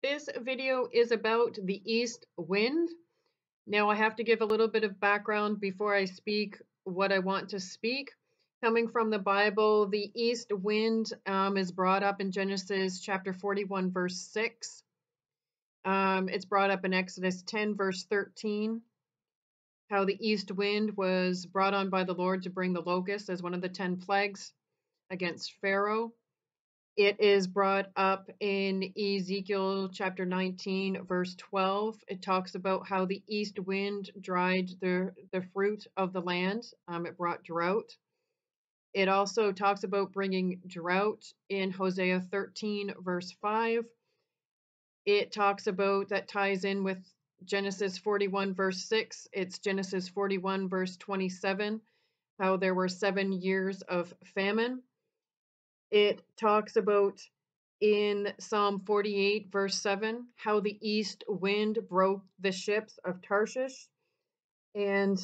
This video is about the east wind. Now I have to give a little bit of background before I speak what I want to speak. Coming from the Bible, the east wind is brought up in Genesis chapter 41, verse 6. It's brought up in Exodus 10, verse 13. How the east wind was brought on by the Lord to bring the locust as one of the 10 plagues against Pharaoh. It is brought up in Ezekiel chapter 19, verse 12. It talks about how the east wind dried the fruit of the land. It brought drought. It also talks about bringing drought in Hosea 13, verse 5. It talks about, that ties in with Genesis 41, verse 6. It's Genesis 41, verse 27, how there were 7 years of famine. It talks about in Psalm 48, verse 7, how the east wind broke the ships of Tarshish. And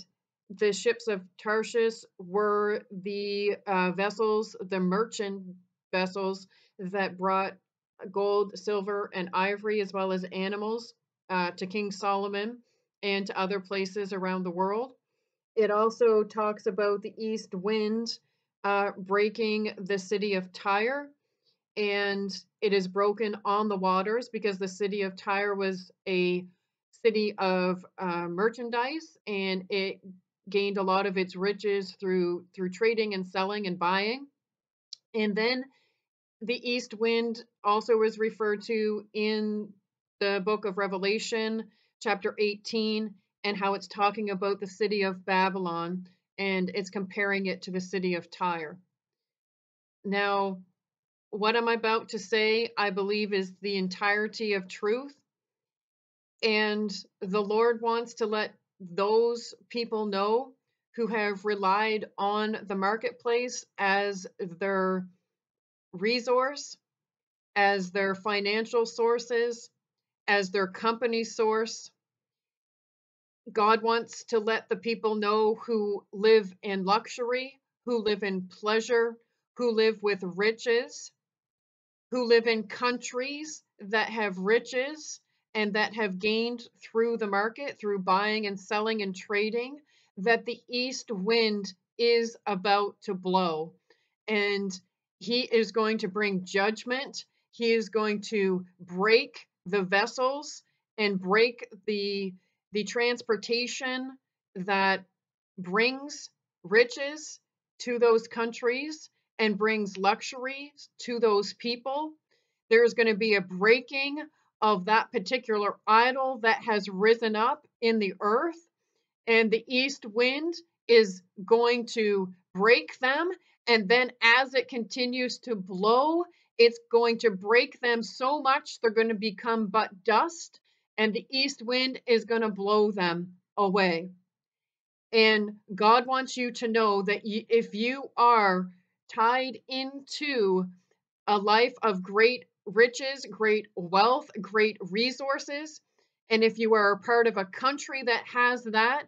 the ships of Tarshish were the vessels, the merchant vessels that brought gold, silver, and ivory, as well as animals, to King Solomon and to other places around the world. It also talks about the east wind breaking the city of Tyre, and it is broken on the waters because the city of Tyre was a city of merchandise, and it gained a lot of its riches through trading and selling and buying. And then the east wind also is referred to in the book of Revelation, chapter 18, and how it's talking about the city of Babylon, and it's comparing it to the city of Tyre. Now, what I'm about to say, I believe, is the entirety of truth. And the Lord wants to let those people know who have relied on the marketplace as their resource, as their financial sources, as their company source. God wants to let the people know who live in luxury, who live in pleasure, who live with riches, who live in countries that have riches and that have gained through the market, through buying and selling and trading, that the east wind is about to blow. And he is going to bring judgment. He is going to break the vessels and break the transportation that brings riches to those countries and brings luxuries to those people. There's going to be a breaking of that particular idol that has risen up in the earth, and the east wind is going to break them. And then as it continues to blow, it's going to break them so much they're going to become but dust, and the east wind is going to blow them away. And God wants you to know that if you are tied into a life of great riches, great wealth, great resources, and if you are a part of a country that has that,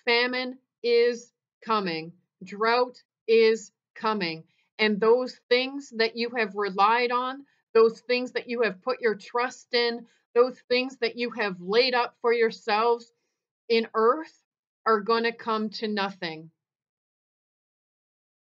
famine is coming, drought is coming. And those things that you have relied on, those things that you have put your trust in, those things that you have laid up for yourselves in earth are going to come to nothing.